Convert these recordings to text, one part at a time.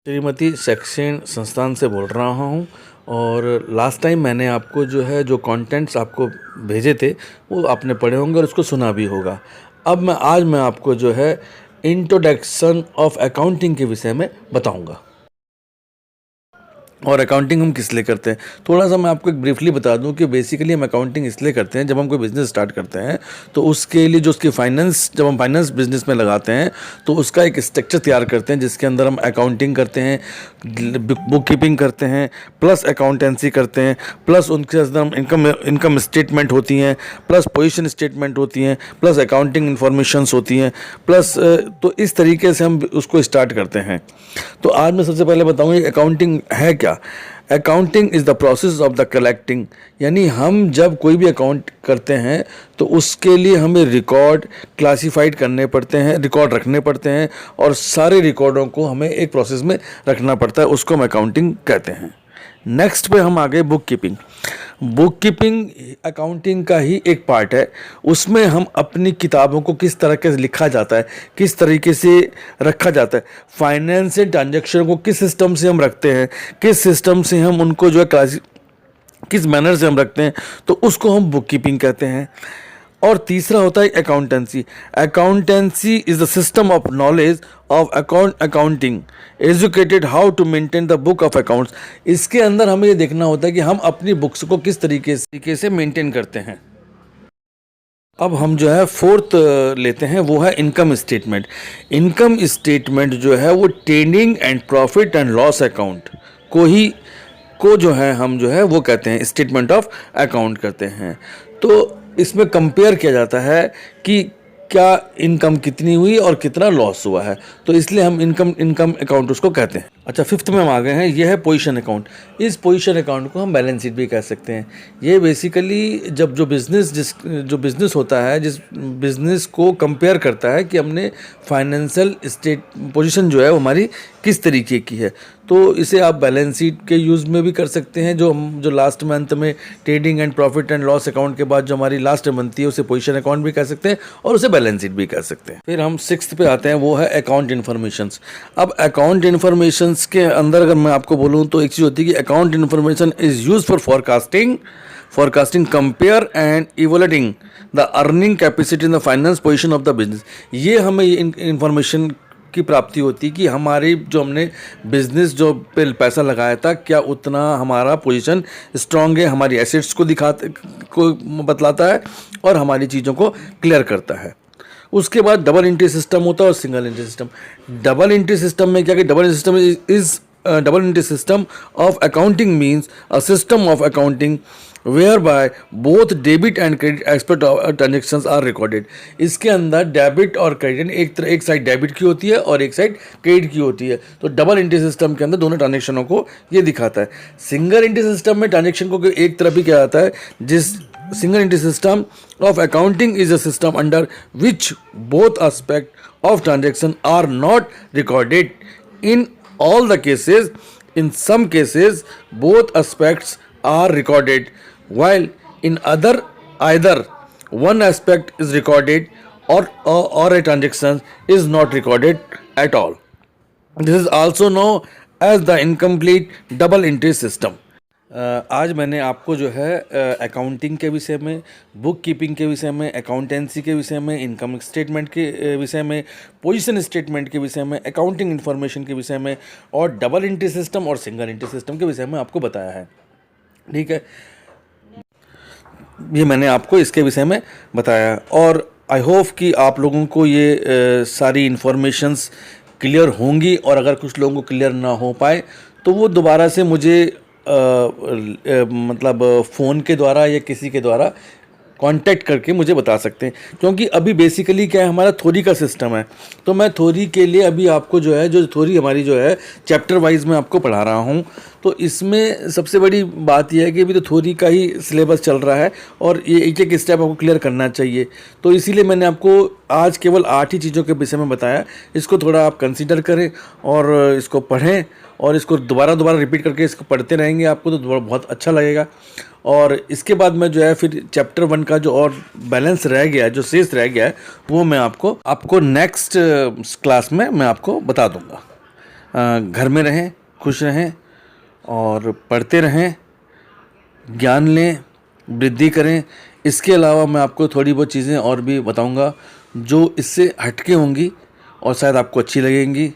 श्रीमती सक्सेना संस्थान से बोल रहा हूँ। और लास्ट टाइम मैंने आपको जो है जो कंटेंट्स आपको भेजे थे वो आपने पढ़े होंगे और उसको सुना भी होगा। अब आज मैं आपको जो है इंट्रोडक्शन ऑफ अकाउंटिंग के विषय में बताऊंगा। और अकाउंटिंग हम किस लिए करते हैं, थोड़ा सा मैं आपको एक ब्रीफली बता दूं कि बेसिकली हम अकाउंटिंग इसलिए करते हैं जब हम कोई बिज़नेस स्टार्ट करते हैं तो उसके लिए जो उसकी फाइनेंस, जब हम फाइनेंस बिजनेस में लगाते हैं तो उसका एक स्ट्रक्चर तैयार करते हैं जिसके अंदर हम अकाउंटिंग करते हैं, बुक कीपिंग करते हैं, प्लस अकाउंटेंसी करते हैं, प्लस उनके अंदर हम इनकम स्टेटमेंट होती हैं, प्लस पोजीशन स्टेटमेंट होती हैं, प्लस अकाउंटिंग इन्फॉर्मेशंस होती हैं, प्लस तो इस तरीके से हम उसको स्टार्ट करते हैं। तो आज मैं सबसे पहले बताऊंगा अकाउंटिंग है क्या। Accounting is the process of the collecting, यानी हम जब कोई भी अकाउंट करते हैं तो उसके लिए हमें रिकॉर्ड क्लासिफाइड करने पड़ते हैं, रिकॉर्ड रखने पड़ते हैं और सारे रिकॉर्डों को हमें एक प्रोसेस में रखना पड़ता है, उसको हम अकाउंटिंग कहते हैं। नेक्स्ट पे हम आ गए book keeping. Book keeping accounting का ही एक पार्ट है। उसमें हम अपनी किताबों को किस तरह से लिखा जाता है, किस तरीके से रखा जाता है, फाइनेंस एंड ट्रांजैक्शन को किस सिस्टम से हम रखते हैं, किस सिस्टम से हम उनको जो है किस मैनर से हम रखते हैं, तो उसको हम बुक कीपिंग कहते हैं। और तीसरा होता है accountancy. Accountancy is the system of knowledge of accounting educated how to maintain the book of accounts. इसके अंदर हमें ये देखना होता है कि हम अपनी बुक्स को किस तरीके से मेंटेन करते हैं। अब हम जो है फोर्थ लेते हैं, वो है इनकम स्टेटमेंट। इनकम स्टेटमेंट जो है वो trading and profit and loss account को जो है हम जो है वो कहते हैं स्टेटमेंट ऑफ अकाउंट करते हैं। तो इसमें कंपेयर किया जाता है कि क्या इनकम कितनी हुई और कितना लॉस हुआ है, तो इसलिए हम इनकम अकाउंट उसको कहते हैं। अच्छा, फिफ्थ में हम आ गए हैं, यह है पोजीशन अकाउंट। इस पोजीशन अकाउंट को हम बैलेंस शीट भी कह सकते हैं। ये बेसिकली जब जो बिज़नेस होता है, जिस बिज़नेस को कंपेयर करता है कि हमने फाइनेंशियल स्टेट पोजीशन जो है वो हमारी किस तरीके की है, तो इसे आप बैलेंस शीट के यूज़ में भी कर सकते हैं। जो लास्ट मंथ में trading and profit and loss account के बाद जो हमारी लास्ट मंथ है उसे पोजीशन अकाउंट भी कह सकते हैं और उसे बैलेंस शीट भी कह सकते हैं। फिर हम सिक्स्थ पे आते हैं, वो है अकाउंट इन्फॉर्मेशंस। अब अकाउंट इन्फॉर्मेशंस के अंदर अगर मैं आपको बोलूँ तो एक चीज़ होती है कि account information is use for forecasting, compare and evaluating the earning capacity in the finance position of the business। ये हमें इंफॉर्मेशन की प्राप्ति होती है कि हमारी जो हमने बिजनेस जो पे पैसा लगाया था क्या उतना हमारा पोजीशन स्ट्रांग है, हमारी एसेट्स को बतलाता है और हमारी चीज़ों को क्लियर करता है। उसके बाद डबल एंट्री सिस्टम होता है और single entry system. Double entry system में क्या कि double entry system of accounting means a system of accounting whereby both debit and credit aspect of transactions are recorded. इसके अंदर डेबिट और क्रेडिट एक साइड डेबिट की होती है और एक साइड क्रेडिट की होती है। तो डबल एंट्री सिस्टम के अंदर दोनों ट्रांजेक्शनों को ये दिखाता है। सिंगल एंट्री सिस्टम में ट्रांजेक्शन को एक तरफ ही किया जाता है। जिस single entry system of accounting is a system under which both aspect of transaction are not recorded in all the cases. In some cases both aspects are recorded, while in other either one aspect is recorded or a transaction is not recorded at all. This is also known as the incomplete double entry system। आज मैंने आपको जो है accounting के विषय में, book keeping के विषय में, अकाउंटेंसी के विषय में, इनकम स्टेटमेंट के विषय में, पोजीशन स्टेटमेंट के विषय में, अकाउंटिंग इन्फॉर्मेशन के विषय में और डबल एंट्री सिस्टम और सिंगल एंट्री सिस्टम के विषय में आपको बताया है। ठीक है, ये मैंने आपको इसके विषय में बताया और आई होप कि आप लोगों को ये सारी इन्फॉर्मेशंस क्लियर होंगी। और अगर कुछ लोगों को क्लियर ना हो पाए तो वो दोबारा से मुझे मतलब फ़ोन के द्वारा या किसी के द्वारा कांटेक्ट करके मुझे बता सकते हैं, क्योंकि अभी बेसिकली क्या है, हमारा थ्योरी का सिस्टम है। तो मैं थ्योरी के लिए अभी आपको जो है जो थ्योरी हमारी जो है चैप्टर वाइज मैं आपको पढ़ा रहा हूँ। तो इसमें सबसे बड़ी बात यह है कि अभी तो थ्योरी का ही सिलेबस चल रहा है और ये एक एक स्टेप आपको क्लियर करना चाहिए। तो इसीलिए मैंने आपको आज केवल 8 ही चीज़ों के विषय में बताया। इसको थोड़ा आप कंसिडर करें और इसको पढ़ें और इसको दोबारा रिपीट करके इसको पढ़ते रहेंगे, आपको तो बहुत अच्छा लगेगा। और इसके बाद में जो है फिर चैप्टर 1 का जो और बैलेंस रह गया है, जो शेष रह गया है, वो मैं आपको नेक्स्ट क्लास में मैं आपको बता दूंगा। घर में रहें, खुश रहें और पढ़ते रहें, ज्ञान लें, वृद्धि करें। इसके अलावा मैं आपको थोड़ी बहुत चीज़ें और भी बताऊंगा जो इससे हटके होंगी और शायद आपको अच्छी लगेंगी।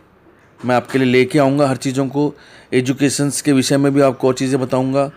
मैं आपके लिए लेके आऊँगा हर चीज़ों को। एजुकेशंस के विषय में भी आपको और चीज़ें बताऊँगा।